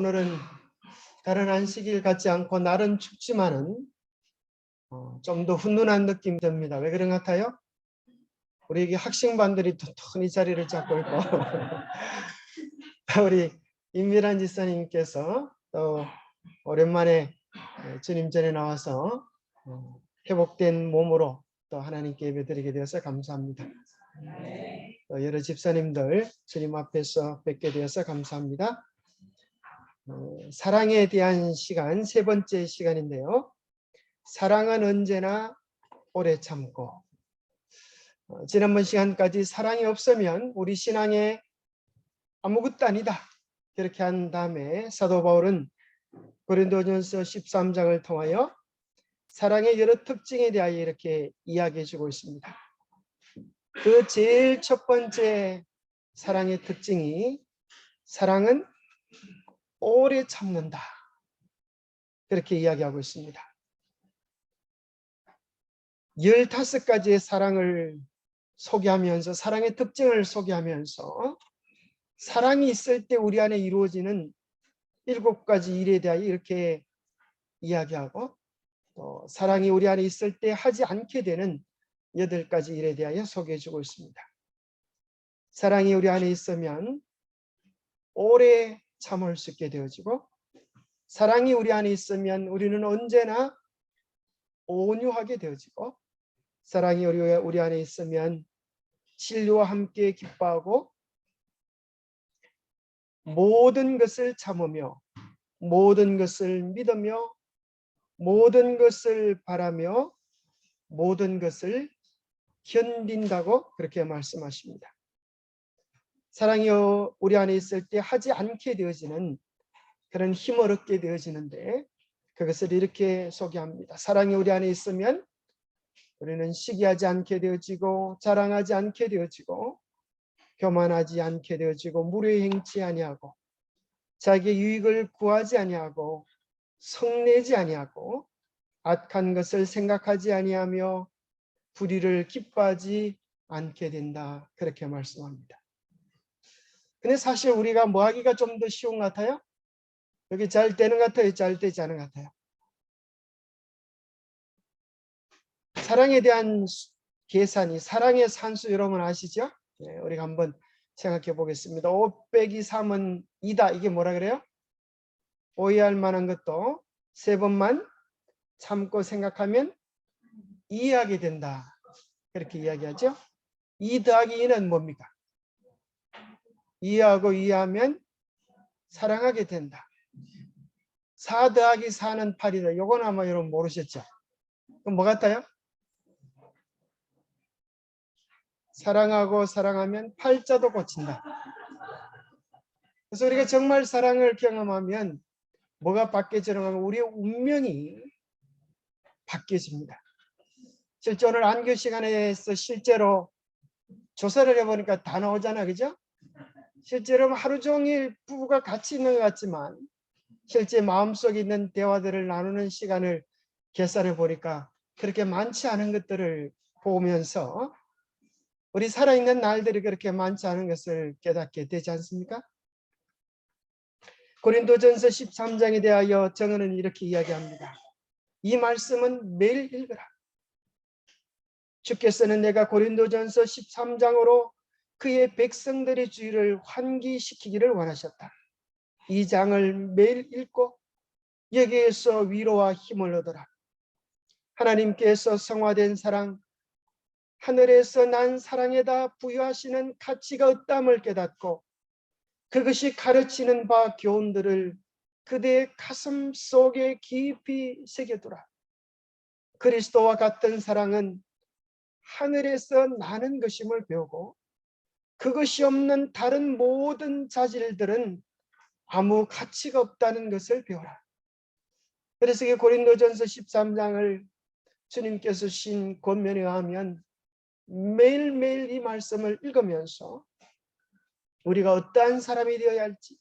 오늘은 다른 안식일 같지 않고 날은 춥지만은 좀 더 훈훈한 느낌이 듭니다. 왜 그런 것 같아요? 우리 학생반들이 튼튼히 자리를 잡고 있고 우리 임미란 지사님께서 또 오랜만에 주님 전에 나와서 회복된 몸으로 또 하나님께 예배드리게 되어서 감사합니다. 또 여러 집사님들 주님 앞에서 뵙게 되어서 감사합니다. 사랑에 대한 시간, 세 번째 시간인데요. 사랑은 언제나 오래 참고. 지난번 시간까지 사랑이 없으면 우리 신앙에 아무것도 아니다. 그렇게 한 다음에 사도 바울은 고린도전서 13장을 통하여 사랑의 여러 특징에 대하여 이렇게 이야기해 주고 있습니다. 그 제일 첫 번째 사랑의 특징이 사랑은 오래 참는다. 그렇게 이야기하고 있습니다. 15가지의 사랑을 소개하면서 사랑의 특징을 소개하면서 사랑이 있을 때 우리 안에 이루어지는 7가지 일에 대하여 이렇게 이야기하고 또 사랑이 우리 안에 있을 때 하지 않게 되는 8가지 일에 대하여 소개해 주고 있습니다. 사랑이 우리 안에 있으면 오래 참을 수 있게 되어지고 사랑이 우리 안에 있으면 우리는 언제나 온유하게 되어지고 사랑이 우리 안에 있으면 진리와 함께 기뻐하고 모든 것을 참으며 모든 것을 믿으며 모든 것을 바라며 모든 것을 견딘다고 그렇게 말씀하십니다. 사랑이 우리 안에 있을 때 하지 않게 되어지는 그런 힘을 얻게 되어지는데 그것을 이렇게 소개합니다. 사랑이 우리 안에 있으면 우리는 시기하지 않게 되어지고 자랑하지 않게 되어지고 교만하지 않게 되어지고 무례 행치 아니하고 자기의 유익을 구하지 아니하고 성내지 아니하고 악한 것을 생각하지 아니하며 불의를 기뻐하지 않게 된다. 그렇게 말씀합니다. 근데 사실 우리가 뭐 하기가 좀 더 쉬운 것 같아요? 여기 잘 되는 것 같아요? 잘 되지 않은 것 같아요? 사랑에 대한 계산이 사랑의 산수 여러분 아시죠? 네, 우리가 한번 생각해 보겠습니다. 5 빼기 3은 2다. 이게 뭐라 그래요? 오해할 만한 것도 3번만 참고 생각하면 이해하게 된다. 그렇게 이야기하죠. 2 더하기 2는 뭡니까? 이해하고 이해하면 사랑하게 된다. 4 더하기 4는 8이다. 요건 아마 여러분 모르셨죠? 그럼 뭐 같아요? 사랑하고 사랑하면 팔자도 고친다. 그래서 우리가 정말 사랑을 경험하면 뭐가 바뀌어지는 가 우리의 운명이 바뀌어집니다. 실제 오늘 안교 시간에서 실제로 조사를 해보니까 다 나오잖아, 그죠? 실제로 하루 종일 부부가 같이 있는 것 같지만 실제 마음속에 있는 대화들을 나누는 시간을 계산해 보니까 그렇게 많지 않은 것들을 보면서 우리 살아있는 날들이 그렇게 많지 않은 것을 깨닫게 되지 않습니까? 고린도전서 13장에 대하여 정언은 이렇게 이야기합니다. 이 말씀은 매일 읽으라. 주께서는 내가 고린도전서 13장으로 그의 백성들의 주의를 환기시키기를 원하셨다. 이 장을 매일 읽고 여기에서 위로와 힘을 얻어라. 하나님께서 성화된 사랑, 하늘에서 난 사랑에다 부여하시는 가치가 없담을 깨닫고 그것이 가르치는 바 교훈들을 그대의 가슴 속에 깊이 새겨두라. 그리스도와 같은 사랑은 하늘에서 나는 것임을 배우고 그것이 없는 다른 모든 자질들은 아무 가치가 없다는 것을 배워라. 그래서 고린도전서 13장을 주님께서 신 권면에 의하면 매일매일 이 말씀을 읽으면서 우리가 어떠한 사람이 되어야 할지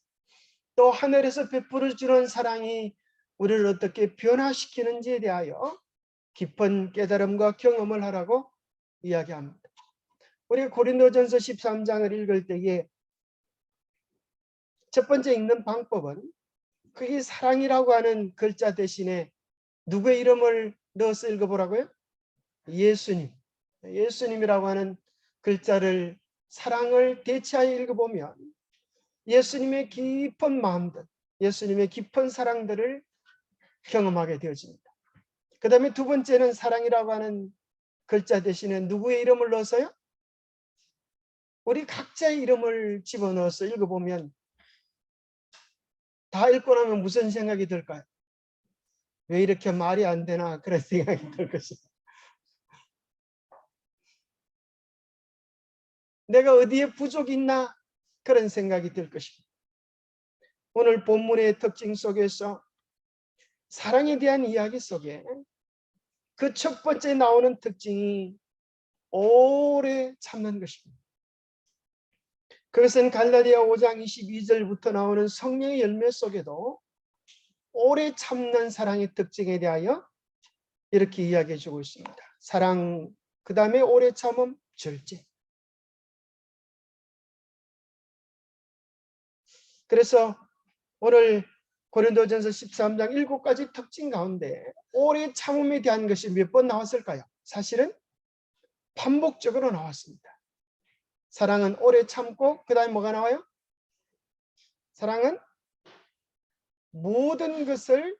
또 하늘에서 베풀어 주는 사랑이 우리를 어떻게 변화시키는지에 대하여 깊은 깨달음과 경험을 하라고 이야기합니다. 우리가 고린도전서 13장을 읽을 때에 첫 번째 읽는 방법은 그게 사랑이라고 하는 글자 대신에 누구의 이름을 넣어서 읽어보라고요? 예수님. 예수님이라고 하는 글자를 사랑을 대체하여 읽어보면 예수님의 깊은 마음들, 예수님의 깊은 사랑들을 경험하게 되어집니다. 그 다음에 두 번째는 사랑이라고 하는 글자 대신에 누구의 이름을 넣어서요? 우리 각자의 이름을 집어넣어서 읽어보면 다 읽고 나면 무슨 생각이 들까요? 왜 이렇게 말이 안 되나 그런 생각이 들 것입니다. 내가 어디에 부족이 있나 그런 생각이 들 것입니다. 오늘 본문의 특징 속에서 사랑에 대한 이야기 속에 그 첫 번째 나오는 특징이 오래 참는 것입니다. 그것은 갈라디아 5장 22절부터 나오는 성령의 열매 속에도 오래 참는 사랑의 특징에 대하여 이렇게 이야기해 주고 있습니다. 사랑, 그 다음에 오래 참음, 절제. 그래서 오늘 고린도전서 13장 7가지 특징 가운데 오래 참음에 대한 것이 몇 번 나왔을까요? 사실은 반복적으로 나왔습니다. 사랑은 오래 참고 그 다음에 뭐가 나와요? 사랑은 모든 것을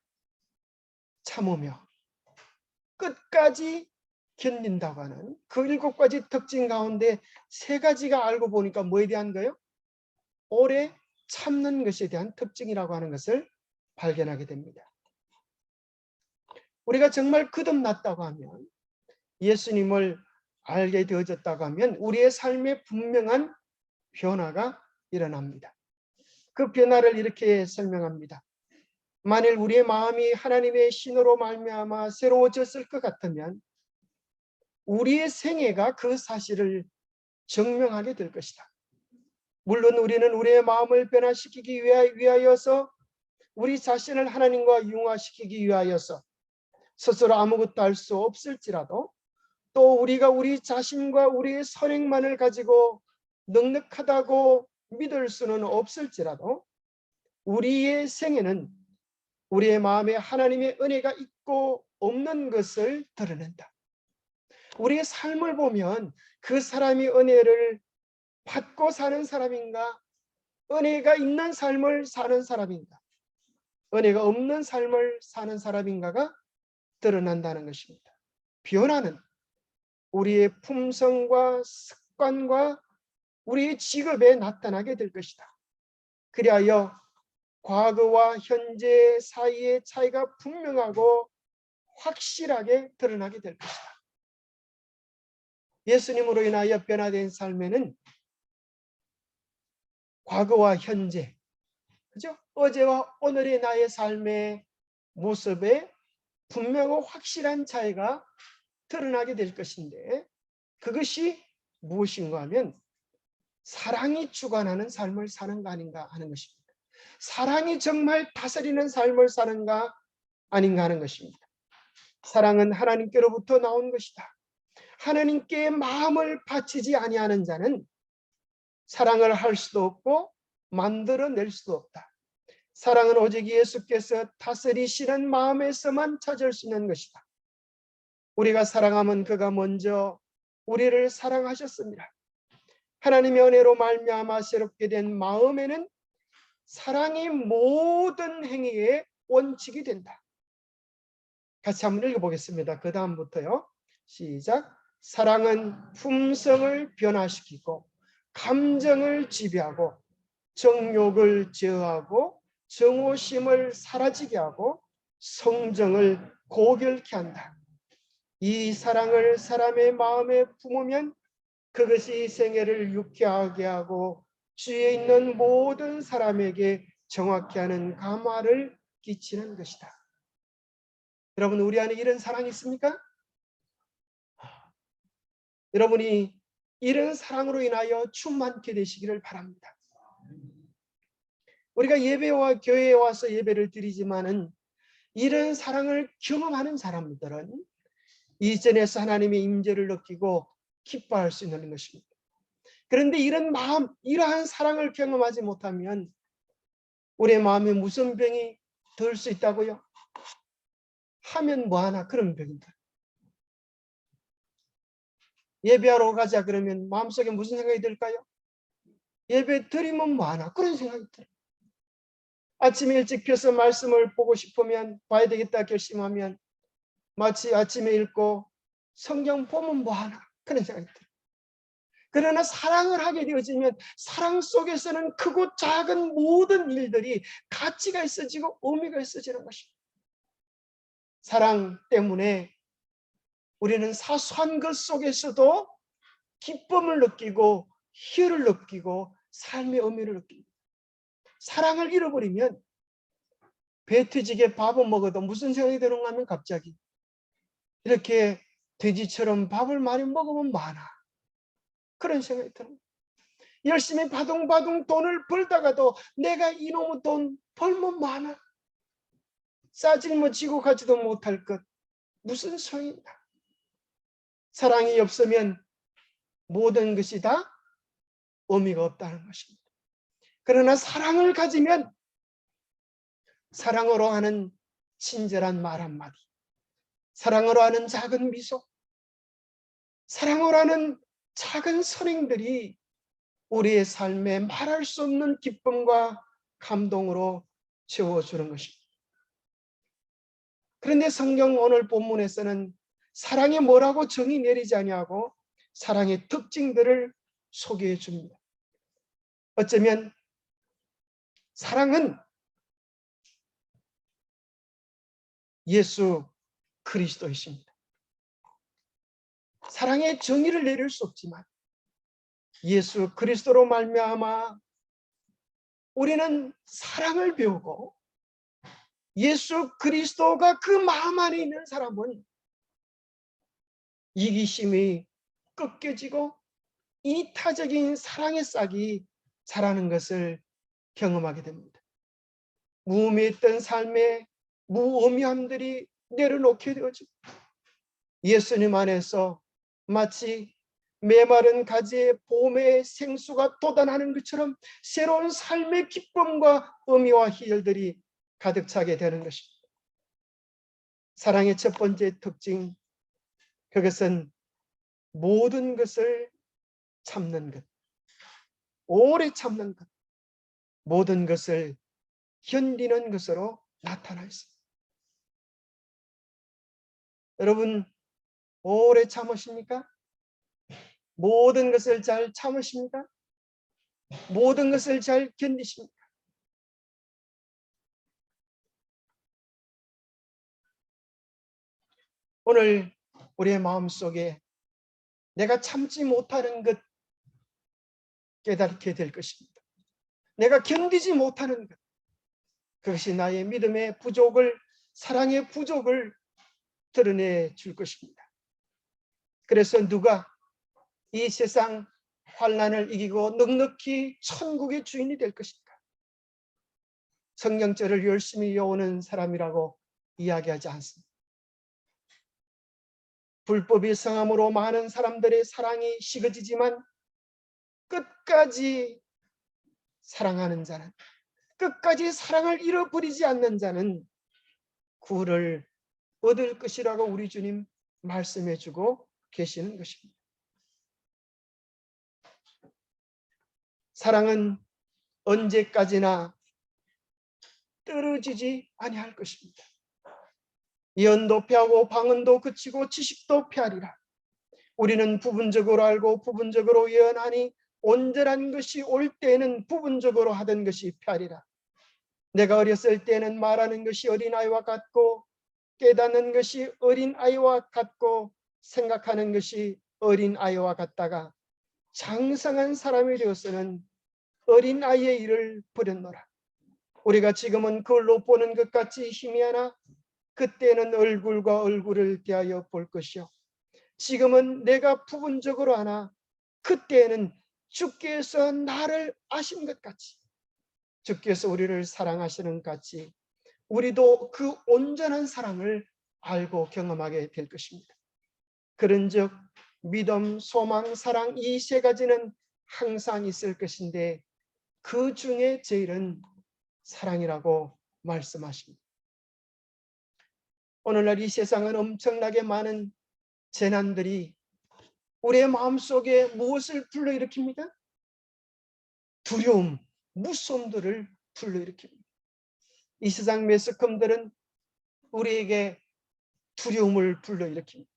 참으며 끝까지 견딘다고 하는 그 7가지 특징 가운데 3가지가 알고 보니까 뭐에 대한 거예요? 오래 참는 것에 대한 특징이라고 하는 것을 발견하게 됩니다. 우리가 정말 거듭났다고 하면, 예수님을 알게 되어졌다고 하면 우리의 삶에 분명한 변화가 일어납니다. 그 변화를 이렇게 설명합니다. 만일 우리의 마음이 하나님의 신으로 말미암아 새로워졌을 것 같으면 우리의 생애가 그 사실을 증명하게 될 것이다. 물론 우리는 우리의 마음을 변화시키기 위하여서 우리 자신을 하나님과 융화시키기 위하여서 스스로 아무것도 할 수 없을지라도 또 우리가 우리 자신과 우리의 선행만을 가지고 넉넉하다고 믿을 수는 없을지라도 우리의 생애는 우리의 마음에 하나님의 은혜가 있고 없는 것을 드러낸다. 우리의 삶을 보면 그 사람이 은혜를 받고 사는 사람인가, 은혜가 있는 삶을 사는 사람인가, 은혜가 없는 삶을 사는 사람인가가 드러난다는 것입니다. 변화는 우리의 품성과 습관과 우리의 직업에 나타나게 될 것이다. 그리하여 과거와 현재 사이의 차이가 분명하고 확실하게 드러나게 될 것이다. 예수님으로 인하여 변화된 삶에는 과거와 현재, 그죠? 어제와 오늘의 나의 삶의 모습에 분명하고 확실한 차이가 드러나게 될 것인데, 그것이 무엇인가 하면 사랑이 주관하는 삶을 사는가 아닌가 하는 것입니다. 사랑이 정말 다스리는 삶을 사는가 아닌가 하는 것입니다. 사랑은 하나님께로부터 나온 것이다. 하나님께 마음을 바치지 아니하는 자는 사랑을 할 수도 없고 만들어낼 수도 없다. 사랑은 오직 예수께서 다스리시는 마음에서만 찾을 수 있는 것이다. 우리가 사랑하면 그가 먼저 우리를 사랑하셨습니다. 하나님의 은혜로 말미암아 새롭게 된 마음에는 사랑이 모든 행위의 원칙이 된다. 같이 한번 읽어보겠습니다. 그 다음부터요. 시작. 사랑은 품성을 변화시키고 감정을 지배하고 정욕을 제어하고 정오심을 사라지게 하고 성정을 고결케 한다. 이 사랑을 사람의 마음에 품으면 그것이 생애를 유쾌하게 하고 주위에 있는 모든 사람에게 정확히 하는 감화를 끼치는 것이다. 여러분, 우리 안에 이런 사랑이 있습니까? 여러분이 이런 사랑으로 인하여 충만케 되시기를 바랍니다. 우리가 예배와 교회에 와서 예배를 드리지만은 이런 사랑을 경험하는 사람들은 이전에서 하나님의 임재를 느끼고 기뻐할 수 있는 것입니다. 그런데 이런 마음, 이러한 사랑을 경험하지 못하면 우리의 마음에 무슨 병이 들 수 있다고요? 하면 뭐하나 그런 벽입니다. 예배하러 가자 그러면 마음속에 무슨 생각이 들까요? 예배 드리면 뭐하나 그런 생각이 들어요. 아침에 일찍 펴서 말씀을 보고 싶으면 봐야 되겠다 결심하면 마치 아침에 읽고 성경 보면 뭐하나 그런 생각이 들어요. 그러나 사랑을 하게 되어지면 사랑 속에서는 크고 작은 모든 일들이 가치가 있어지고 의미가 있어지는 것입니다. 사랑 때문에 우리는 사소한 것 속에서도 기쁨을 느끼고 희열을 느끼고 삶의 의미를 느낍니다. 사랑을 잃어버리면 배트지게 밥을 먹어도 무슨 생각이 드는가 하면 갑자기 이렇게 돼지처럼 밥을 많이 먹으면 많아. 그런 생각이 듭니다. 열심히 바둥바둥 돈을 벌다가도 내가 이놈의 돈 벌면 많아. 싸질머지고 가지도 못할 것 무슨 소용이다. 사랑이 없으면 모든 것이 다 의미가 없다는 것입니다. 그러나 사랑을 가지면 사랑으로 하는 친절한 말 한마디, 사랑으로 하는 작은 미소, 사랑으로 하는 작은 선행들이 우리의 삶에 말할 수 없는 기쁨과 감동으로 채워주는 것입니다. 그런데 성경 오늘 본문에서는 사랑이 뭐라고 정의 내리지 아니하고 사랑의 특징들을 소개해 줍니다. 어쩌면 사랑은 예수 그리스도이십니다. 사랑의 정의를 내릴 수 없지만 예수 그리스도로 말미암아 우리는 사랑을 배우고 예수 그리스도가 그 마음 안에 있는 사람은 이기심이 꺾여지고 이타적인 사랑의 싹이 자라는 것을 경험하게 됩니다. 무의미했던 삶의 무의미함들이 내려놓게 되어지고 예수님 안에서 마치 메마른 가지에 봄의 생수가 돋아나는 것처럼 새로운 삶의 기쁨과 의미와 희열들이 가득 차게 되는 것입니다. 사랑의 첫 번째 특징, 그것은 모든 것을 참는 것, 오래 참는 것, 모든 것을 견디는 것으로 나타나 있습니다. 여러분 오래 참으십니까? 모든 것을 잘 참으십니까? 모든 것을 잘 견디십니까? 오늘 우리의 마음속에 내가 참지 못하는 것 깨닫게 될 것입니다. 내가 견디지 못하는 것, 그것이 나의 믿음의 부족을, 사랑의 부족을 드러내 줄 것입니다. 그래서 누가 이 세상 환난을 이기고 넉넉히 천국의 주인이 될 것인가? 성경절을 열심히 외우는 사람이라고 이야기하지 않습니다. 불법이 성함으로 많은 사람들의 사랑이 식어지지만 끝까지 사랑하는 자는, 끝까지 사랑을 잃어버리지 않는 자는 구원을 얻을 것이라고 우리 주님 말씀해 주고 계시는 것입니다. 사랑은 언제까지나 떨어지지 아니할 것입니다. 예언도 패하고 방언도 그치고 지식도 패하리라. 우리는 부분적으로 알고 부분적으로 예언하니 온전한 것이 올 때에는 부분적으로 하던 것이 패하리라. 내가 어렸을 때는 말하는 것이 어린아이와 같고 깨닫는 것이 어린아이와 같고 생각하는 것이 어린아이와 같다가 장성한 사람이 되어서는 어린아이의 일을 버렸노라. 우리가 지금은 그걸로 보는 것 같이 희미하나 그때는 얼굴과 얼굴을 대하여 볼 것이요. 지금은 내가 부분적으로 하나 그때는 주께서 나를 아신 것 같이, 주께서 우리를 사랑하시는 것 같이 우리도 그 온전한 사랑을 알고 경험하게 될 것입니다. 그런즉 믿음, 소망, 사랑 이 세 가지는 항상 있을 것인데 그 중에 제일은 사랑이라고 말씀하십니다. 오늘날 이 세상은 엄청나게 많은 재난들이 우리의 마음속에 무엇을 불러일으킵니까? 두려움, 무서움들을 불러일으킵니다. 이 세상 매스컴들은 우리에게 두려움을 불러일으킵니다.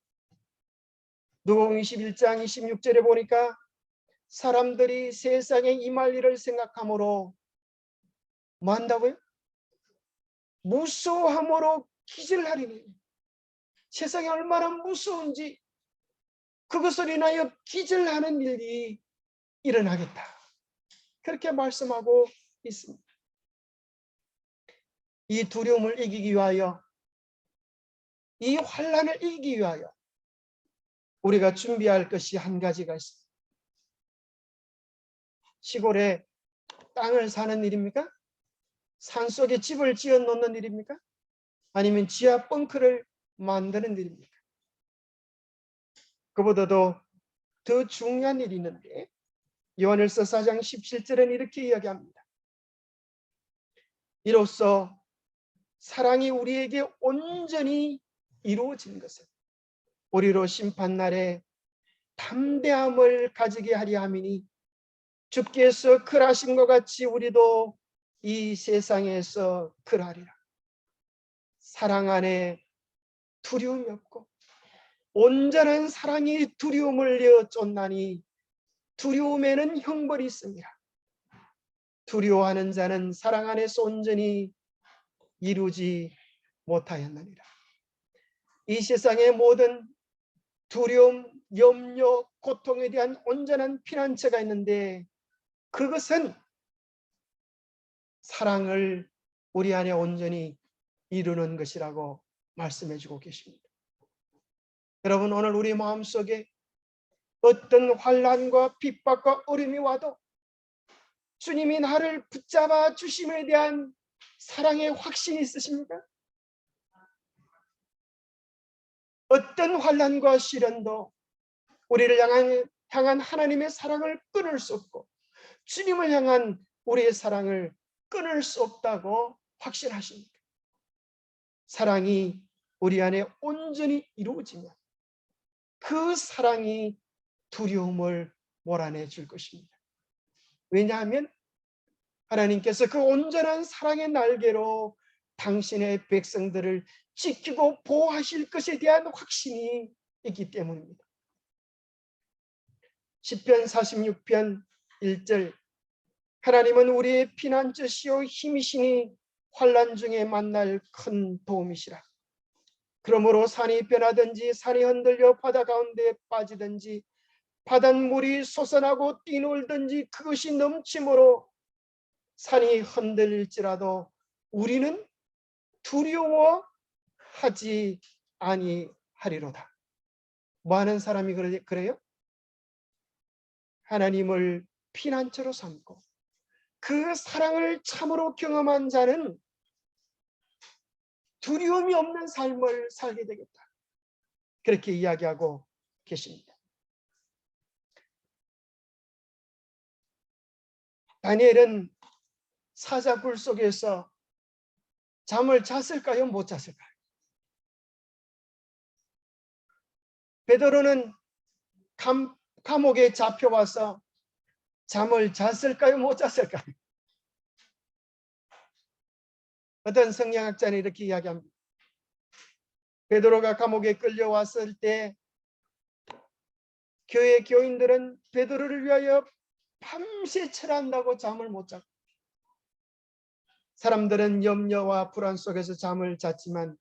누가복음 21장 26절에 보니까 사람들이 세상에 임할 일을 생각함으로 뭐 한다고요? 무서워함으로 기절하리니. 세상이 얼마나 무서운지 그것을 인하여 기절하는 일이 일어나겠다. 그렇게 말씀하고 있습니다. 이 두려움을 이기기 위하여, 이 환난을 이기기 위하여 우리가 준비할 것이 한 가지가 있습니다. 시골에 땅을 사는 일입니까? 산속에 집을 지어 놓는 일입니까? 아니면 지하 벙커를 만드는 일입니까? 그보다도 더 중요한 일이 있는데 요한일서 4장 17절은 이렇게 이야기합니다. 이로써 사랑이 우리에게 온전히 이루어진 것은 우리로 심판날에 담대함을 가지게 하려 함이니 주께서 그러하신 것 같이 우리도 이 세상에서 그러하리라. 사랑 안에 두려움이 없고 온전한 사랑이 두려움을 내어 쫓나니 두려움에는 형벌이 있습니다. 두려워하는 자는 사랑 안에서 온전히 이루지 못하였느니라. 이 세상의 모든 두려움, 염려, 고통에 대한 온전한 피난처가 있는데 그것은 사랑을 우리 안에 온전히 이루는 것이라고 말씀해 주고 계십니다. 여러분, 오늘 우리 마음속에 어떤 환난과 핍박과 어려움이 와도 주님이 나를 붙잡아 주심에 대한 사랑의 확신이 있으십니까? 어떤 환난과 시련도 우리를 향한 하나님의 사랑을 끊을 수 없고 주님을 향한 우리의 사랑을 끊을 수 없다고 확신하십니까? 사랑이 우리 안에 온전히 이루어지면 그 사랑이 두려움을 몰아내 줄 것입니다. 왜냐하면 하나님께서 그 온전한 사랑의 날개로 당신의 백성들을 지키고 보호하실 것에 대한 확신이 있기 때문입니다. 시편 46편 1절 하나님은 우리의 피난처시요 힘이시니 환난 중에 만날 큰 도움이시라. 그러므로 산이 변하든지 산이 흔들려 바다 가운데 빠지든지 바닷물이 솟아나고 뛰놀든지 그것이 넘침으로 산이 흔들릴지라도 우리는 두려워하지 아니하리로다. 뭐 하는 사람이 그래요? 하나님을 피난처로 삼고 그 사랑을 참으로 경험한 자는 두려움이 없는 삶을 살게 되겠다. 그렇게 이야기하고 계십니다. 다니엘은 사자굴 속에서 잠을 잤을까요? 못 잤을까요? 베드로는 감옥에 잡혀와서 잠을 잤을까요? 못 잤을까요? 어떤 성경학자는 이렇게 이야기합니다. 베드로가 감옥에 끌려왔을 때 교회 교인들은 베드로를 위하여 밤새 철한다고 잠을 못 자고 사람들은 염려와 불안 속에서 잠을 잤지만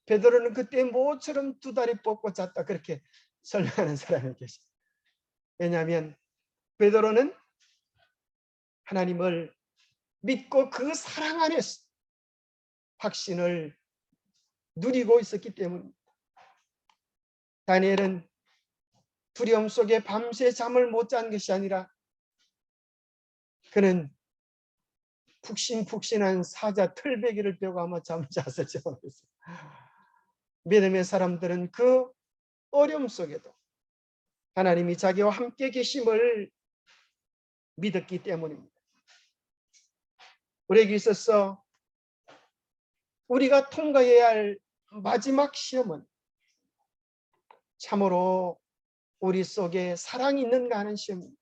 베드로는 그때 모처럼 두 다리 뻗고 잤다. 그렇게 설명하는 사람이 계십니다. 왜냐하면 베드로는 하나님을 믿고 그 사랑 안에서 확신을 누리고 있었기 때문입니다. 다니엘은 두려움 속에 밤새 잠을 못 잔 것이 아니라 그는 푹신푹신한 사자 털베기를 빼고 아마 잠을 잤을지 모르겠어요. 믿음의 사람들은 그 어려움 속에도 하나님이 자기와 함께 계심을 믿었기 때문입니다. 우리에게 있어서 우리가 통과해야 할 마지막 시험은 참으로 우리 속에 사랑이 있는가 하는 시험입니다.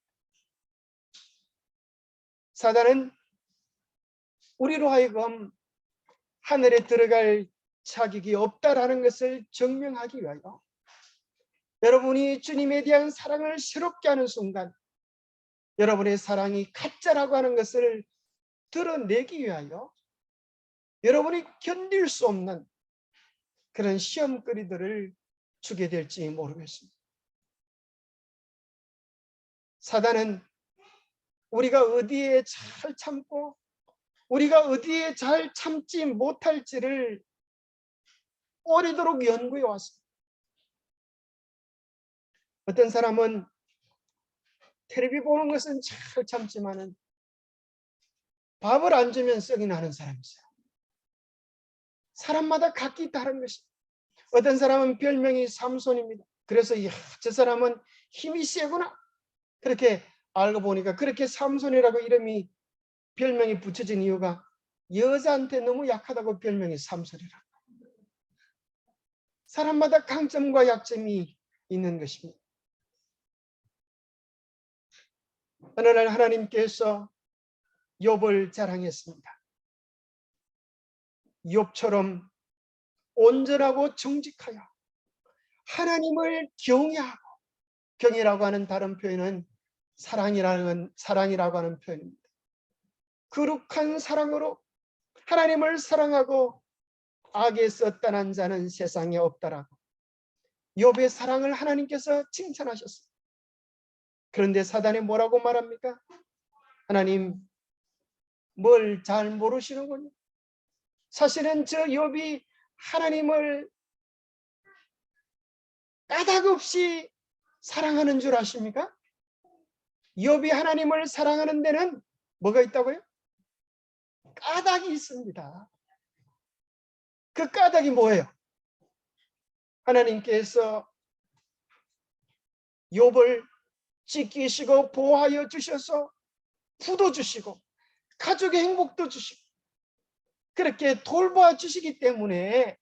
사단은 우리로 하여금 하늘에 들어갈 자격이 없다라는 것을 증명하기 위하여 여러분이 주님에 대한 사랑을 새롭게 하는 순간 여러분의 사랑이 가짜라고 하는 것을 드러내기 위하여 여러분이 견딜 수 없는 그런 시험거리들을 주게 될지 모르겠습니다. 사단은 우리가 어디에 잘 참고 우리가 어디에 잘 참지 못할지를 오래도록 연구해 왔습니다. 어떤 사람은 텔레비 보는 것은 잘 참지만은 밥을 안 주면 썩이 나는 사람이 있어요. 사람마다 각기 다른 것입니다. 어떤 사람은 별명이 삼손입니다. 그래서 저 사람은 힘이 세구나 그렇게 알고 보니까 그렇게 삼손이라고 별명이 붙여진 이유가 여자한테 너무 약하다고 별명이 삼손이라고. 사람마다 강점과 약점이 있는 것입니다. 어느 날 하나님께서 욥을 자랑했습니다. 욥처럼 온전하고 정직하여 하나님을 경외하고, 경외라고 하는 다른 표현은 사랑이라고 하는 표현입니다. 거룩한 사랑으로 하나님을 사랑하고 악에서 떠난 자는 세상에 없다라고 욥의 사랑을 하나님께서 칭찬하셨습니다. 그런데 사단이 뭐라고 말합니까? 하나님 뭘 잘 모르시는군요. 사실은 저 욥이 하나님을 까닭없이 사랑하는 줄 아십니까? 욥이 하나님을 사랑하는 데는 뭐가 있다고요? 까닭이 있습니다. 그 까닭이 뭐예요? 하나님께서 욥을 지키시고 보호하여 주셔서 부도 주시고 가족의 행복도 주시고 그렇게 돌보아 주시기 때문에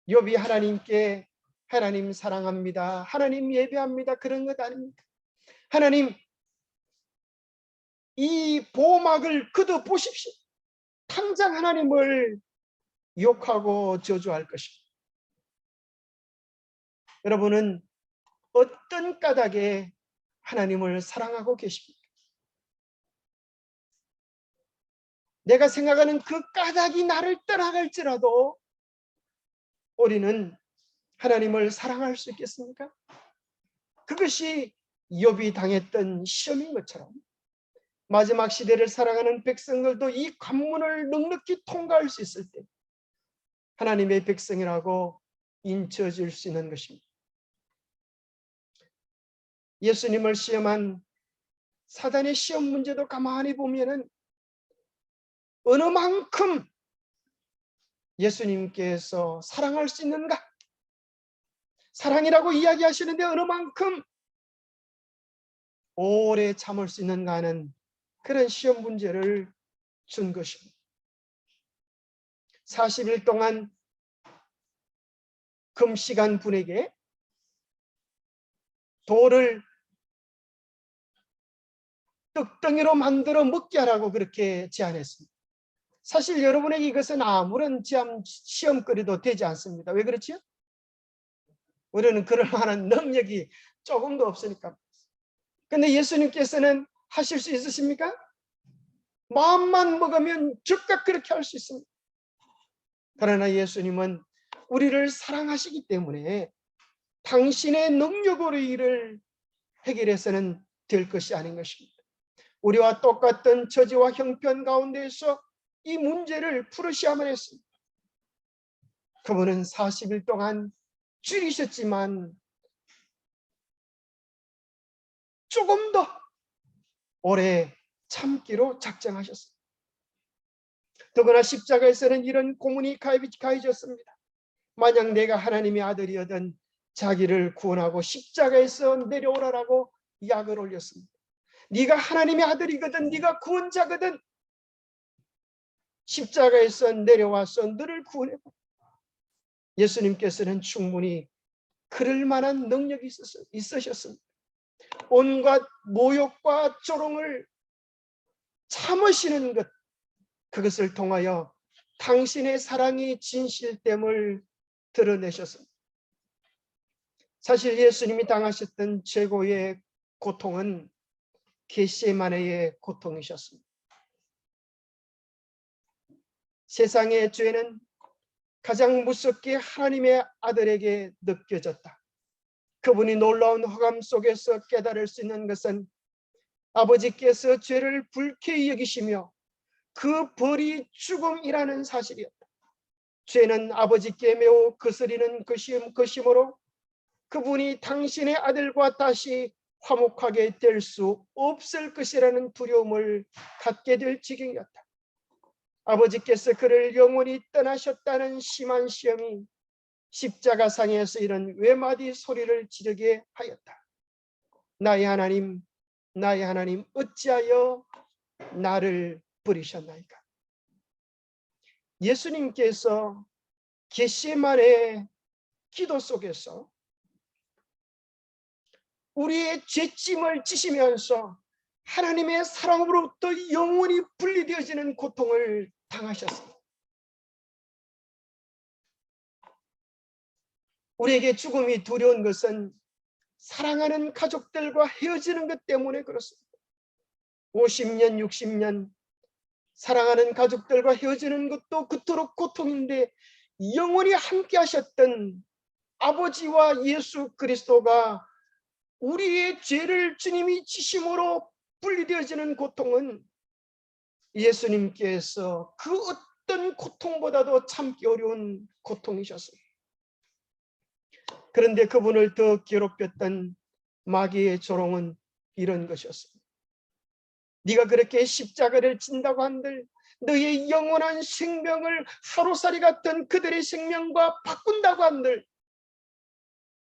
욥이 하나님께 하나님 사랑합니다, 하나님 예배합니다 그런 것 아닙니까? 하나님 이 보호막을 걷어 보십시오. 당장 하나님을 욕하고 저주할 것입니다. 여러분은 어떤 까닭에 하나님을 사랑하고 계십니까? 내가 생각하는 그 까닭이 나를 떠나갈지라도 우리는 하나님을 사랑할 수 있겠습니까? 그것이 욥이 당했던 시험인 것처럼 마지막 시대를 살아가는 백성들도 이 관문을 넉넉히 통과할 수 있을 때 하나님의 백성이라고 인쳐질 수 있는 것입니다. 예수님을 시험한 사단의 시험 문제도 가만히 보면은 어느 만큼 예수님께서 사랑할 수 있는가? 사랑이라고 이야기하시는데 어느 만큼 오래 참을 수 있는가 하는 그런 시험 문제를 준 것입니다. 40일 동안 금시간 분에게 돌을 떡덩이로 만들어 먹게 하라고 그렇게 제안했습니다. 사실 여러분에게 이것은 아무런 시험거리도 되지 않습니다. 왜 그렇지요? 우리는 그럴 만한 능력이 조금도 없으니까. 근데 예수님께서는 하실 수 있으십니까? 마음만 먹으면 즉각 그렇게 할 수 있습니다. 그러나 예수님은 우리를 사랑하시기 때문에 당신의 능력으로 일을 해결해서는 될 것이 아닌 것입니다. 우리와 똑같은 처지와 형편 가운데에서 이 문제를 풀으셔야만 했습니다. 그분은 40일 동안 줄이셨지만 조금 더 오래 참기로 작정하셨습니다. 더구나 십자가에서는 이런 고문이 가해졌습니다. 만약 내가 하나님의 아들이었던 자기를 구원하고 십자가에서 내려오라라고 약을 올렸습니다. 네가 하나님의 아들이거든, 네가 구원자거든, 십자가에서 내려와서 너를 구원해봐. 예수님께서는 충분히 그럴 만한 능력이 있으셨습니다. 온갖 모욕과 조롱을 참으시는 것, 그것을 통하여 당신의 사랑이 진실됨을 드러내셨습니다. 사실 예수님이 당하셨던 최고의 고통은 겟세마네의 고통이셨습니다. 세상의 죄는 가장 무섭게 하나님의 아들에게 느껴졌다. 그분이 놀라운 허감 속에서 깨달을 수 있는 것은 아버지께서 죄를 불쾌히 여기시며 그 벌이 죽음이라는 사실이었다. 죄는 아버지께 매우 거스리는 것이므로 그분이 당신의 아들과 다시 화목하게 될 수 없을 것이라는 두려움을 갖게 될 지경이었다. 아버지께서 그를 영원히 떠나셨다는 심한 시험이 십자가상에서 이런 외마디 소리를 지르게 하였다. 나의 하나님, 나의 하나님, 어찌하여 나를 버리셨나이까. 예수님께서 겟세마네 기도 속에서 우리의 죄짐을 지시면서 하나님의 사랑으로부터 영원히 분리되어지는 고통을 당하셨습니다. 우리에게 죽음이 두려운 것은 사랑하는 가족들과 헤어지는 것 때문에 그렇습니다. 50년, 60년 사랑하는 가족들과 헤어지는 것도 그토록 고통인데 영원히 함께 하셨던 아버지와 예수 그리스도가 우리의 죄를 주님이 지심으로 분리되어지는 고통은 예수님께서 그 어떤 고통보다도 참기 어려운 고통이셨습니다. 그런데 그분을 더 괴롭혔던 마귀의 조롱은 이런 것이었습니다. 네가 그렇게 십자가를 진다고 한들 너의 영원한 생명을 하루살이 같은 그들의 생명과 바꾼다고 한들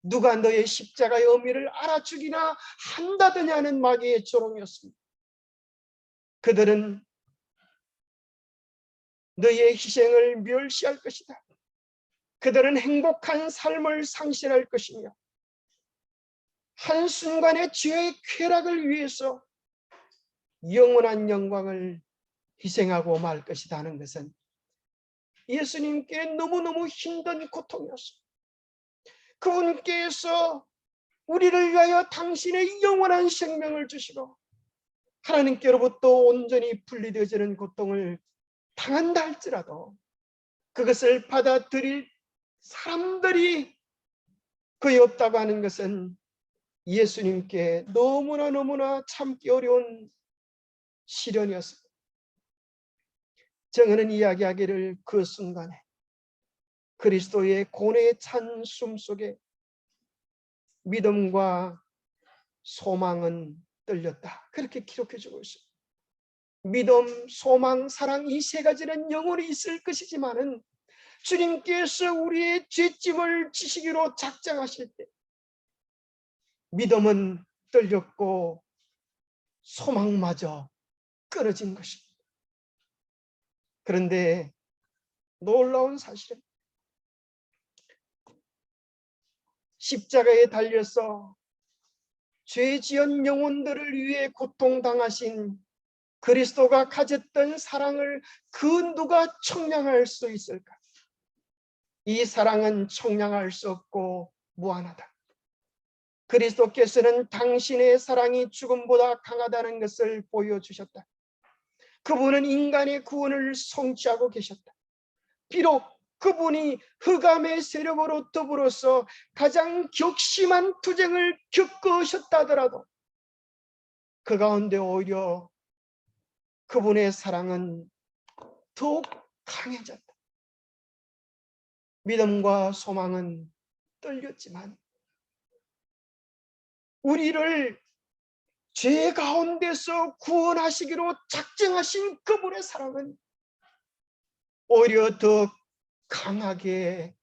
누가 너의 십자가의 의미를 알아주기나 한다더냐는 마귀의 조롱이었습니다. 그들은 너의 희생을 멸시할 것이다. 그들은 행복한 삶을 상실할 것이며 한순간의 죄의 쾌락을 위해서 영원한 영광을 희생하고 말 것이다 하는 것은 예수님께 너무너무 힘든 고통이었습니다. 그분께서 우리를 위하여 당신의 영원한 생명을 주시고 하나님께로부터 온전히 분리되어지는 고통을 당한다 할지라도 그것을 받아들일 사람들이 거의 없다고 하는 것은 예수님께 너무나 참기 어려운 시련이었습니다. 정은은 이야기하기를 그 순간에 그리스도의 고뇌에 찬 숨 속에 믿음과 소망은 떨렸다. 그렇게 기록해주고 있습니다. 믿음, 소망, 사랑 이 세 가지는 영원히 있을 것이지만은 주님께서 우리의 죄짐을 지시기로 작정하실 때 믿음은 떨렸고 소망마저 끊어진 것입니다. 그런데 놀라운 사실은 십자가에 달려서 죄 지은 영혼들을 위해 고통당하신 그리스도가 가졌던 사랑을 그 누가 청량할 수 있을까? 이 사랑은 청량할 수 없고 무한하다. 그리스도께서는 당신의 사랑이 죽음보다 강하다는 것을 보여주셨다. 그분은 인간의 구원을 성취하고 계셨다. 비록 그분이 흑암의 세력으로 더불어서 가장 격심한 투쟁을 겪으셨다 하더라도 그 가운데 오히려 그분의 사랑은 더욱 강해졌다. 믿음과 소망은 떨렸지만 우리를 죄 가운데서 구원하시기로 작정하신 그분의 사랑은 오히려 더 강하게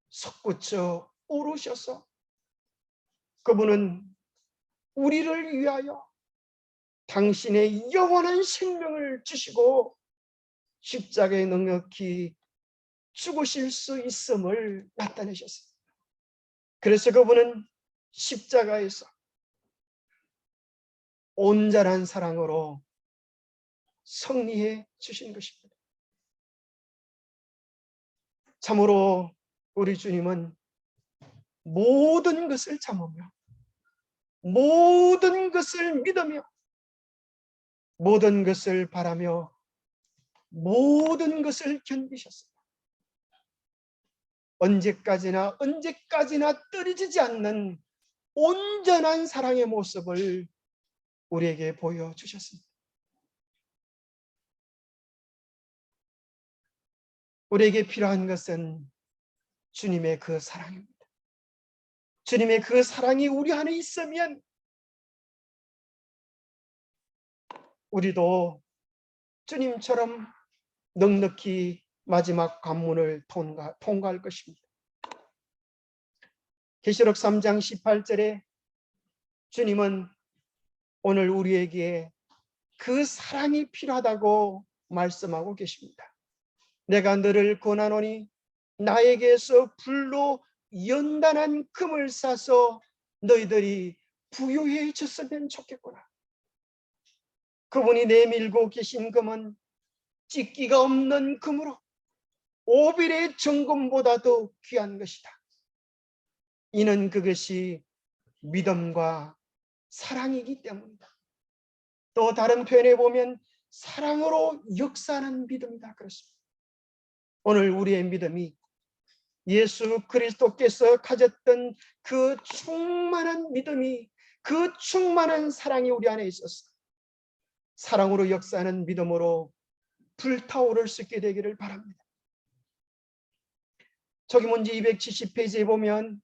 솟구쳐 오르셔서 그분은 우리를 위하여 당신의 영원한 생명을 주시고 십자가에 넉넉히 죽으실 수 있음을 나타내셨습니다. 그래서 그분은 십자가에서 온전한 사랑으로 승리해 주신 것입니다. 참으로 우리 주님은 모든 것을 참으며 모든 것을 믿으며 모든 것을 바라며 모든 것을 견디셨습니다. 언제까지나 떨어지지 않는 온전한 사랑의 모습을 우리에게 보여주셨습니다. 우리에게 필요한 것은 주님의 그 사랑입니다. 주님의 그 사랑이 우리 안에 있으면 우리도 주님처럼 넉넉히 마지막 관문을 통과할 것입니다. 계시록 3장 18절에 주님은 오늘 우리에게 그 사랑이 필요하다고 말씀하고 계십니다. 내가 너를 권하노니 나에게서 불로 연단한 금을 사서 너희들이 부유해졌으면 좋겠구나. 그분이 내밀고 계신 금은 찢기가 없는 금으로 오빌의 정금보다도 귀한 것이다. 이는 그것이 믿음과 사랑이기 때문이다. 또 다른 표현에 보면 사랑으로 역사하는 믿음이다 그렇습니다. 오늘 우리의 믿음이 예수 그리스도께서 가졌던 그 충만한 믿음이, 그 충만한 사랑이 우리 안에 있어서 사랑으로 역사하는 믿음으로 불타오를 수 있게 되기를 바랍니다. 저기문제 270페이지에 보면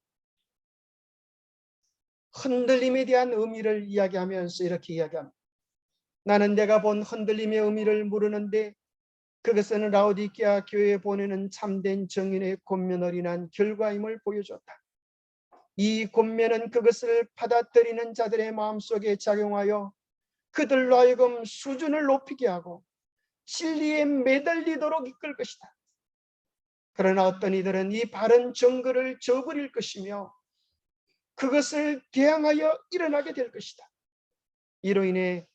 흔들림에 대한 의미를 이야기하면서 이렇게 이야기합니다. 나는 내가 본 흔들림의 의미를 모르는데 그것은 라오디게아 교회에 보내는 참된 정인의 권면을 인한 결과임을 보여줬다. 이 권면은 그것을 받아들이는 자들의 마음속에 작용하여 그들로 하여금 수준을 높이게 하고 진리에 매달리도록 이끌 것이다. 그러나 어떤 이들은 이 바른 정글을 저버릴 것이며 그것을 대항하여 일어나게 될 것이다. 이로 인해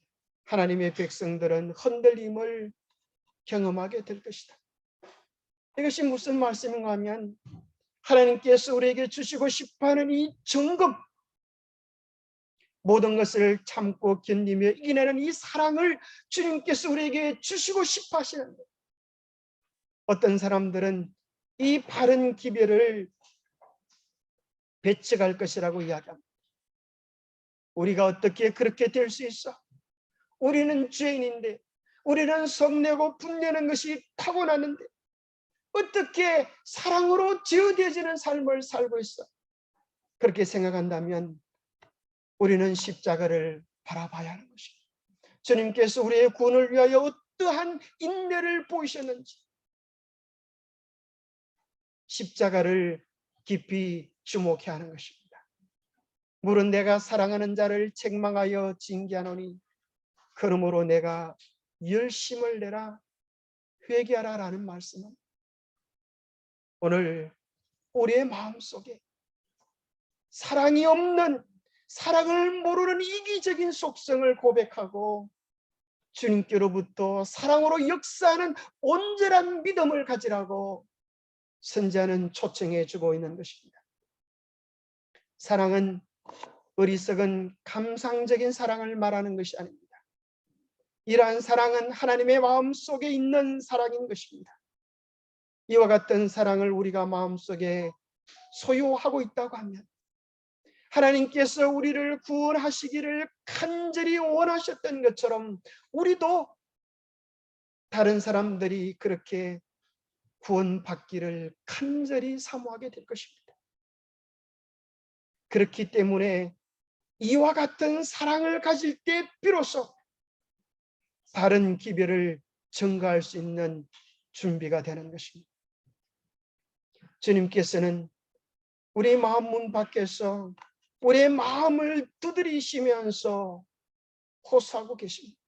하나님의 백성들은 흔들림을 경험하게 될 것이다. 이것이 무슨 말씀인가 하면 하나님께서 우리에게 주시고 싶어하는 이 정금, 모든 것을 참고 견디며 이겨내는 이 사랑을 주님께서 우리에게 주시고 싶어 하시는데 어떤 사람들은 이 바른 기별을 배척할 것이라고 이야기합니다. 우리가 어떻게 그렇게 될 수 있어? 우리는 죄인인데, 우리는 성내고 분내는 것이 타고났는데 어떻게 사랑으로 지어되어지는 삶을 살고 있어? 그렇게 생각한다면 우리는 십자가를 바라봐야 하는 것입니다. 주님께서 우리의 구원을 위하여 어떠한 인내를 보이셨는지 십자가를 깊이 주목해야 하는 것입니다. 물은 내가 사랑하는 자를 책망하여 징계하노니 그러므로 내가 열심을 내라 회개하라 라는 말씀은 오늘 우리의 마음속에 사랑이 없는, 사랑을 모르는 이기적인 속성을 고백하고 주님께로부터 사랑으로 역사하는 온전한 믿음을 가지라고 선지자는 초청해 주고 있는 것입니다. 사랑은 어리석은 감상적인 사랑을 말하는 것이 아닙니다. 이러한 사랑은 하나님의 마음속에 있는 사랑인 것입니다. 이와 같은 사랑을 우리가 마음속에 소유하고 있다고 하면 하나님께서 우리를 구원하시기를 간절히 원하셨던 것처럼 우리도 다른 사람들이 그렇게 구원받기를 간절히 사모하게 될 것입니다. 그렇기 때문에 이와 같은 사랑을 가질 때 비로소 바른 기별을 증가할 수 있는 준비가 되는 것입니다. 주님께서는 우리 마음 문 밖에서 우리의 마음을 두드리시면서 호소하고 계십니다.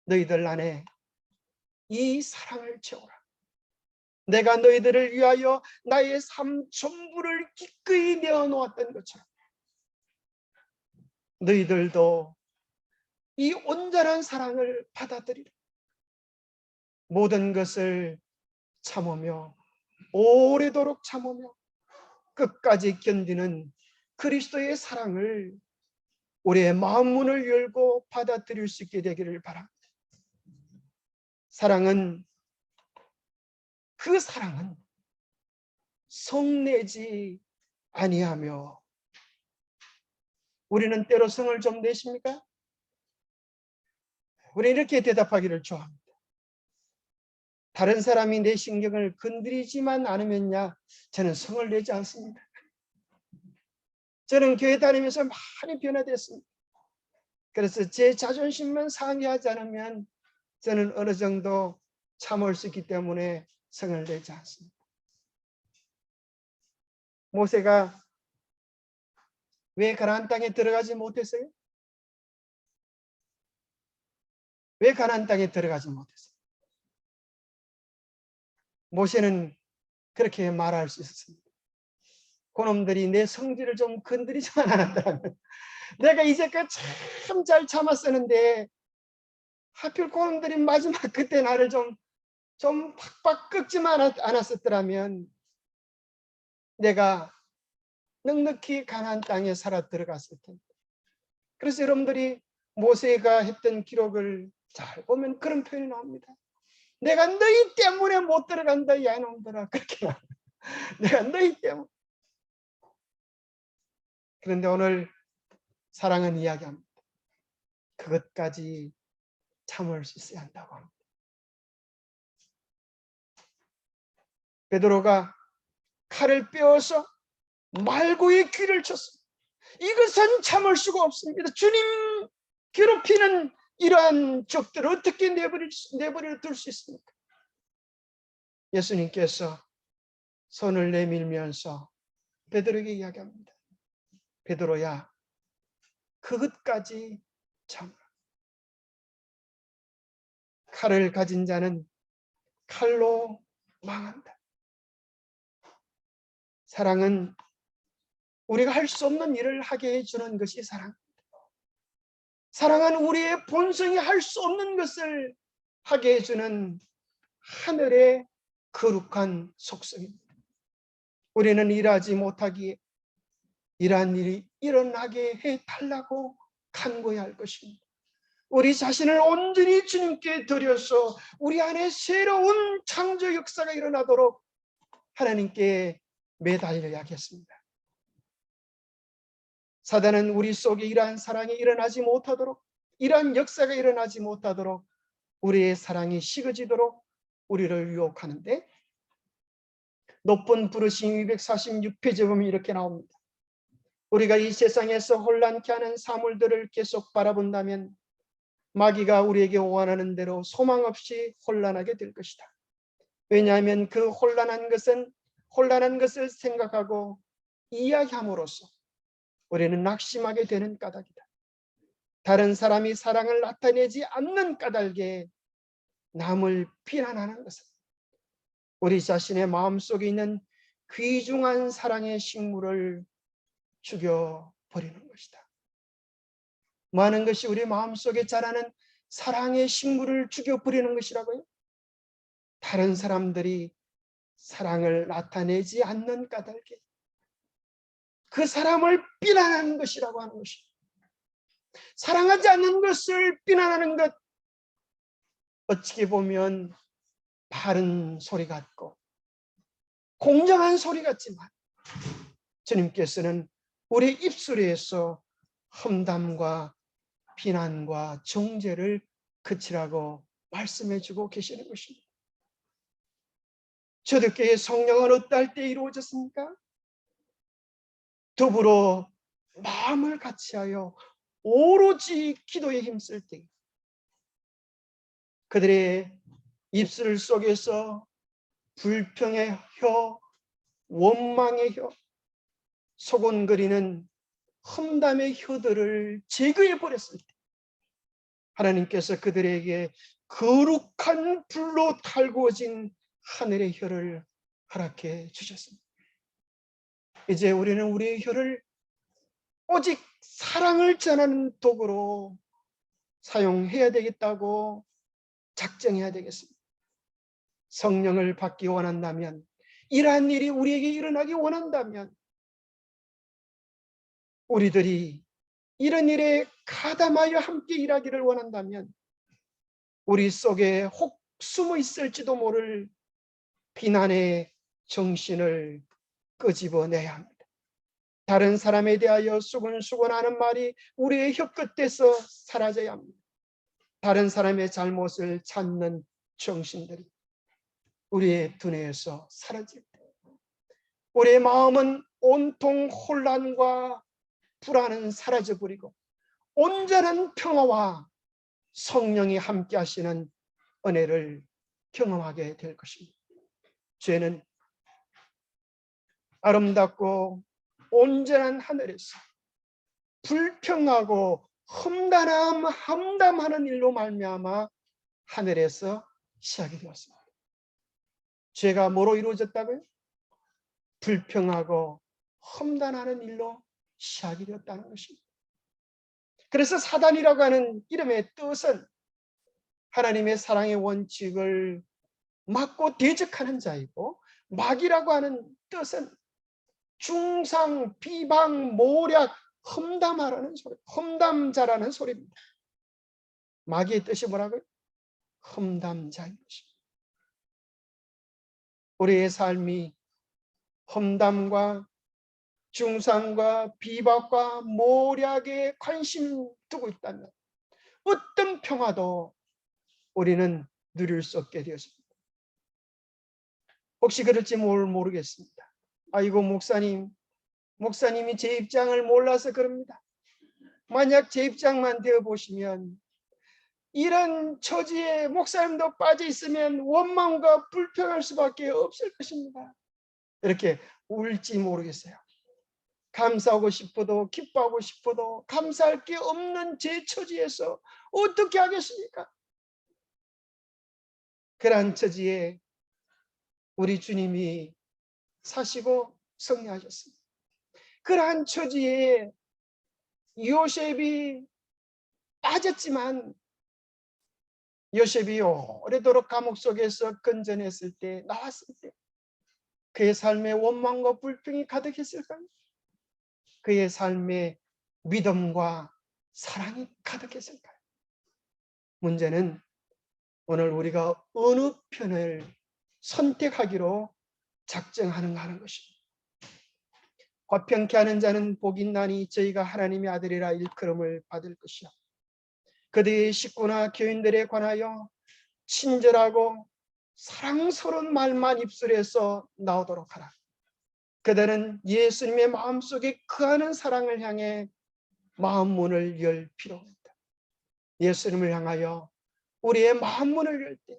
너희들 안에 이 사랑을 채워라. 내가 너희들을 위하여 나의 삶 전부를 기꺼이 내어놓았던 것처럼 너희들도 이 온전한 사랑을 받아들이라. 모든 것을 참으며 오래도록 참으며 끝까지 견디는 그리스도의 사랑을 우리의 마음 문을 열고 받아들일 수 있게 되기를 바랍니다. 그 사랑은 성내지 아니하며, 우리는 때로 성을 좀 내십니까? 우리는 이렇게 대답하기를 좋아합니다. 다른 사람이 내 신경을 건드리지만 않으면야 저는 성을 내지 않습니다. 저는 교회 다니면서 많이 변화됐습니다. 그래서 제 자존심만 상해하지 않으면 저는 어느 정도 참을 수 있기 때문에 성을 내지 않습니다. 모세가 왜 가나안 땅에 들어가지 못했어요? 왜 가나안 땅에 들어가지 못했어요? 모세는 그렇게 말할 수 있었습니다. 그놈들이 내 성질을 좀 건드리지만 않았다면 내가 이제까지 참 잘 참았었는데 하필 그놈들이 마지막 그때 나를 좀 팍팍 꺾지만 않았었더라면 내가 넉넉히 가나안 땅에 살아 들어갔을 텐데. 그래서 여러분들이 모세가 했던 기록을 잘 보면 그런 표현이 나옵니다. 내가 너희 때문에 못 들어간다 이 놈들아, 그렇게 나옵니다. 내가 너희 때문에. 그런데 오늘 사랑은 이야기합니다. 그것까지 참을 수 있어야 한다고 합니다. 베드로가 칼을 빼어서 말고의 귀를 쳤습니다. 이것은 참을 수가 없습니다. 주님 괴롭히는 이러한 적들을 어떻게 내버려 둘 수 있습니까? 예수님께서 손을 내밀면서 베드로에게 이야기합니다. 베드로야, 그것까지 참으라. 칼을 가진 자는 칼로 망한다. 사랑은 우리가 할 수 없는 일을 하게 해주는 것이 사랑입니다. 사랑은 우리의 본성이 할 수 없는 것을 하게 해주는 하늘의 거룩한 속성입니다. 우리는 일하지 못하기에 이러한 일이 일어나게 해달라고 간구해야 할 것입니다. 우리 자신을 온전히 주님께 드려서 우리 안에 새로운 창조 역사가 일어나도록 하나님께 매달려야겠습니다. 사단은 우리 속에 이러한 사랑이 일어나지 못하도록, 이러한 역사가 일어나지 못하도록, 우리의 사랑이 식어지도록 우리를 유혹하는데, 높은 부르심 246페이지에 보면 이렇게 나옵니다. 우리가 이 세상에서 혼란케 하는 사물들을 계속 바라본다면 마귀가 우리에게 원하는 대로 소망 없이 혼란하게 될 것이다. 왜냐하면 그 혼란한 것을 생각하고 이야기함으로써 우리는 낙심하게 되는 까닭이다. 다른 사람이 사랑을 나타내지 않는 까닭에 남을 비난하는 것은 우리 자신의 마음속에 있는 귀중한 사랑의 식물을 죽여버리는 것이다. 많은 것이 우리 마음속에 자라는 사랑의 식물을 죽여버리는 것이라고요? 다른 사람들이 사랑을 나타내지 않는 까닭에 그 사람을 비난하는 것이라고 하는 것입니다. 사랑하지 않는 것을 비난하는 것, 어찌게 보면 바른 소리 같고 공정한 소리 같지만 주님께서는 우리 입술에서 험담과 비난과 정죄를 그치라고 말씀해 주고 계시는 것입니다. 초대교회의 성령은 어떨 때 이루어졌습니까? 더불어 마음을 같이하여 오로지 기도에 힘쓸 때 그들의 입술 속에서 불평의 혀, 원망의 혀, 소곤거리는 험담의 혀들을 제거해 버렸을 때 하나님께서 그들에게 거룩한 불로 달구어진 하늘의 혀를 허락해 주셨습니다. 이제 우리는 우리의 혀를 오직 사랑을 전하는 도구로 사용해야 되겠다고 작정해야 되겠습니다. 성령을 받기 원한다면, 이러한 일이 우리에게 일어나기 원한다면, 우리들이 이런 일에 가담하여 함께 일하기를 원한다면, 우리 속에 혹 숨어 있을지도 모를 비난의 정신을 끄집어내야 합니다. 다른 사람에 대하여 수근수근하는 말이 우리의 혀끝에서 사라져야 합니다. 다른 사람의 잘못을 찾는 정신들이 우리의 두뇌에서 사라질 때, 우리의 마음은 온통 혼란과 불안은 사라져버리고 온전한 평화와 성령이 함께 하시는 은혜를 경험하게 될 것입니다. 죄는 아름답고 온전한 하늘에서 불평하고 험담하는 일로 말미암아 하늘에서 시작이 되었습니다. 죄가 뭐로 이루어졌다고요? 불평하고 험담하는 일로 시작이 되었다는 것입니다. 그래서 사단이라고 하는 이름의 뜻은 하나님의 사랑의 원칙을 막고 대적하는 자이고, 마귀라고 하는 뜻은 중상, 비방, 모략, 험담하라는 소리, 험담자라는 소리입니다. 마귀의 뜻이 뭐라고요? 험담자인 것입니다. 우리의 삶이 험담과 중상과 비박과 모략에 관심 두고 있다면 어떤 평화도 우리는 누릴 수 없게 되었습니다. 혹시 그럴지 모르겠습니다. 아이고, 목사님이 제 입장을 몰라서 그럽니다. 만약 제 입장만 되어 보시면 이런 처지에 목사님도 빠져 있으면 원망과 불평할 수밖에 없을 것입니다. 이렇게 울지 모르겠어요. 감사하고 싶어도 기뻐하고 싶어도 감사할 게 없는 제 처지에서 어떻게 하겠습니까? 그러한 처지에 우리 주님이 사시고 승리하셨습니다. 그러한 처지에 요셉이 빠졌지만, 요셉이 오래도록 감옥 속에서 건전했을 때, 나왔을 때 그의 삶에 원망과 불평이 가득했을까요? 그의 삶에 믿음과 사랑이 가득했을까요? 문제는 오늘 우리가 어느 편을 선택하기로 작정하는가 하는 것입니다. 화평케 하는 자는 복이 있나니 저희가 하나님의 아들이라 일컬음을 받을 것이요. 그들의 식구나 교인들에 관하여 친절하고 사랑스러운 말만 입술에서 나오도록 하라. 그들은 예수님의 마음속에 거하는 사랑을 향해 마음 문을 열 필요가 있다. 예수님을 향하여 우리의 마음 문을 열 때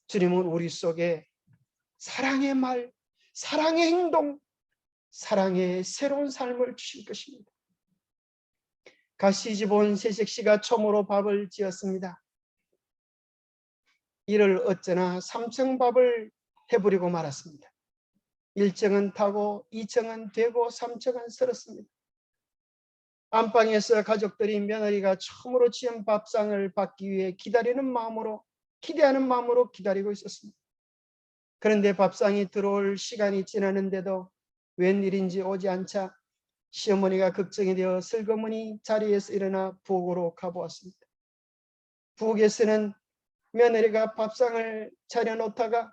주님은 우리 속에 사랑의 말, 사랑의 행동, 사랑의 새로운 삶을 주실 것입니다. 가시집 온 새색시가 처음으로 밥을 지었습니다. 이를 어쩌나 삼층밥을 해버리고 말았습니다. 1층은 타고 2층은 되고 3층은 썰었습니다. 안방에서 가족들이 며느리가 처음으로 지은 밥상을 받기 위해 기대하는 마음으로 기다리고 있었습니다. 그런데 밥상이 들어올 시간이 지나는데도 웬일인지 오지 않자 시어머니가 걱정이 되어 슬그머니 자리에서 일어나 부엌으로 가보았습니다. 부엌에서는 며느리가 밥상을 차려놓다가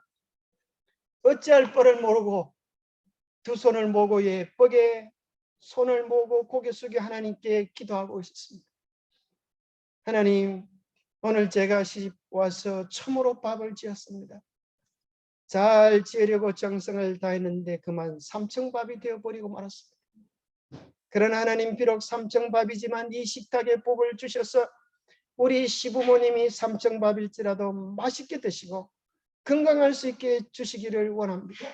어찌할 뻔을 모르고 두 손을 모으고 예쁘게 손을 모으고 고개 숙여 하나님께 기도하고 있었습니다. 하나님, 오늘 제가 시집 와서 처음으로 밥을 지었습니다. 잘 지으려고 정성을 다했는데 그만 삼층밥이 되어버리고 말았습니다. 그러나 하나님, 비록 삼층밥이지만 이 식탁에 복을 주셔서 우리 시부모님이 삼층밥일지라도 맛있게 드시고 건강할 수 있게 주시기를 원합니다.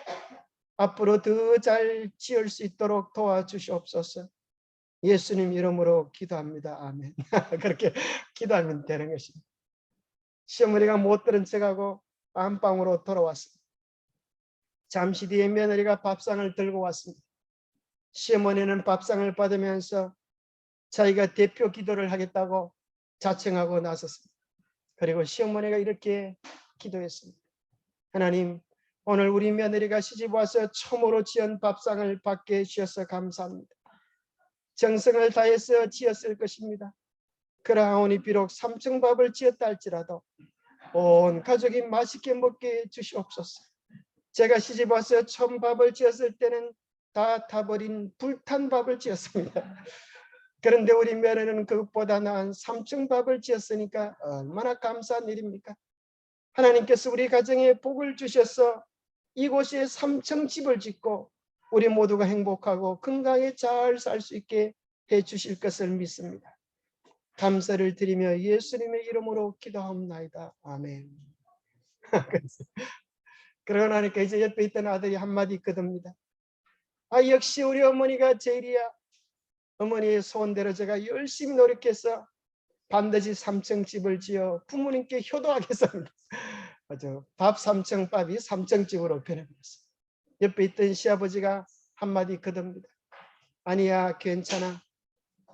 앞으로 더 잘 지을 수 있도록 도와주시옵소서. 예수님 이름으로 기도합니다. 아멘. 그렇게 기도하면 되는 것입니다. 시어머니가 못 들은 척하고 안방으로 돌아왔습니다. 잠시 뒤에 며느리가 밥상을 들고 왔습니다. 시어머니는 밥상을 받으면서 자기가 대표 기도를 하겠다고 자청하고 나섰습니다. 그리고 시어머니가 이렇게 기도했습니다. 하나님, 오늘 우리 며느리가 시집 와서 처음으로 지은 밥상을 받게 해주셔서 감사합니다. 정성을 다해서 지었을 것입니다. 그러하오니 비록 3층 밥을 지었다 할지라도 온 가족이 맛있게 먹게 해주시옵소서. 제가 시집 와서 처음 밥을 지었을 때는 다 타버린 불탄 밥을 지었습니다. 그런데 우리 며느리는 그것보다 나은 3층 밥을 지었으니까 얼마나 감사한 일입니까? 하나님께서 우리 가정에 복을 주셔서 이곳에 3층 집을 짓고 우리 모두가 행복하고 건강에 잘 살 수 있게 해주실 것을 믿습니다. 감사를 드리며 예수님의 이름으로 기도하옵나이다. 아멘. 그러고 나니까 이제 옆에 있던 아들이 한마디 거듭니다. 역시 우리 어머니가 제일이야. 어머니의 소원대로 제가 열심히 노력해서 반드시 3층 집을 지어 부모님께 효도하겠습니다. 맞아. 밥 3층 밥이 3층 집으로 변해버렸어요. 옆에 있던 시아버지가 한마디 거듭니다. 아니야, 괜찮아.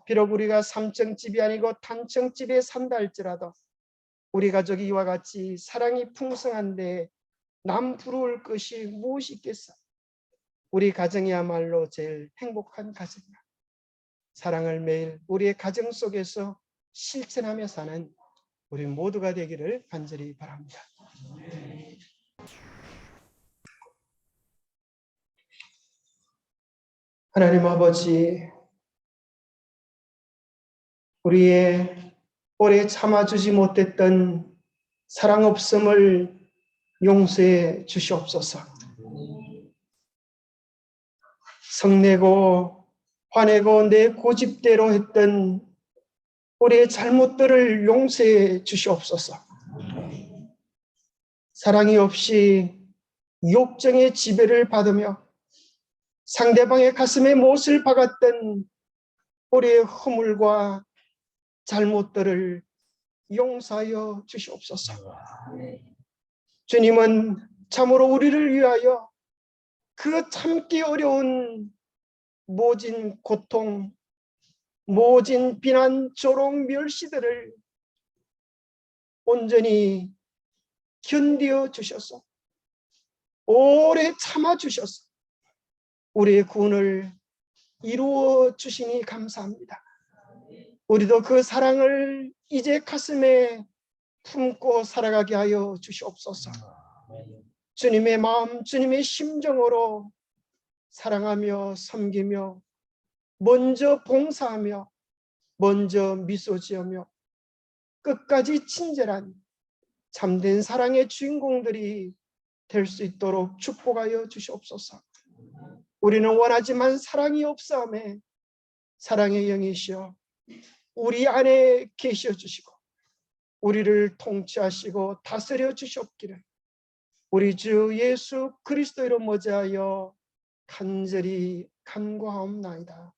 비록 우리가 3층 집이 아니고 단층 집에 산다 할지라도 우리 가족이 이와 같이 사랑이 풍성한데 남 부러울 것이 무엇이 있겠어. 우리 가정이야말로 제일 행복한 가정이야. 사랑을 매일 우리의 가정 속에서 실천하며 사는 우리 모두가 되기를 간절히 바랍니다. 하나님 아버지, 우리의 오래 참아주지 못했던 사랑 없음을 용서해 주시옵소서. 성내고 화내고 내 고집대로 했던 우리의 잘못들을 용서해 주시옵소서. 사랑이 없이 욕정의 지배를 받으며 상대방의 가슴에 못을 박았던 우리의 허물과 잘못들을 용서하여 주시옵소서. 주님은 참으로 우리를 위하여 그 참기 어려운 모진 고통, 모진 비난, 조롱, 멸시들을 온전히 견디어 주셔서 오래 참아 주셔서 우리의 구원을 이루어 주시니 감사합니다. 우리도 그 사랑을 이제 가슴에 품고 살아가게 하여 주시옵소서. 주님의 마음, 주님의 심정으로 사랑하며 섬기며 먼저 봉사하며 먼저 미소 지으며 끝까지 친절한 참된 사랑의 주인공들이 될 수 있도록 축복하여 주시옵소서. 우리는 원하지만 사랑이 없사오매 사랑의 영이시여 우리 안에 계셔 주시고 우리를 통치하시고 다스려 주시옵기를 우리 주 예수 그리스도로 머지하여 간절히 간구하옵나이다.